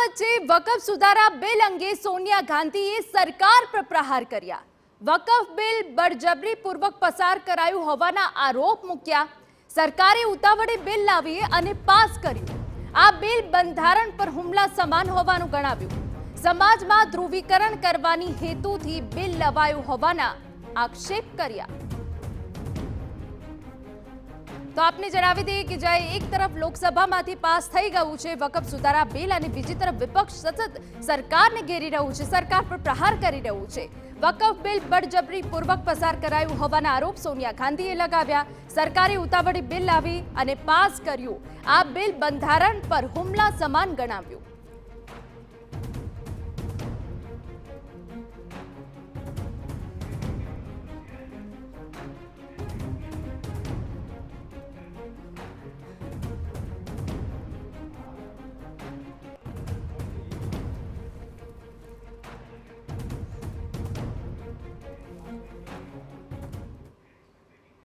વચ્ચે વકફ સુધારા બિલ અંગે સોનિયા ગાંધીએ સરકાર પર પ્રહાર કર્યા। વકફ બિલ બળજબરીપૂર્વક પસાર કરાયું હોવાના આરોપ મૂક્યા। સરકારે ઉતાવળે બિલ લાવી અને પાસ કર્યું। આ બિલ બંધારણ પર હુમલા સમાન હોવાનું ગણાવ્યું। સમાજમાં ધ્રુવીકરણ કરવાની હેતુથી બિલ લવાયું હોવાના આક્ષેપ કર્યા। तो आपने जणावी दीए कि जय एक तरफ लोकसभामांथी पास थई गयुं छे वकफ सुधारा बिल अने बीजी तरफ विपक्ष सतत सरकारने घेरी रह्युं छे, सरकार पर प्रहार करी रह्युं छे। वकफ बिल बळजबरीपूर्वक पसार करायुं होवाना आरोप सोनिया गांधीए लगाव्या। सरकारे उतावळे बिल लावी अने पास कर्युं। आ बिल बंधारण पर हुमला समान गणाव्युं।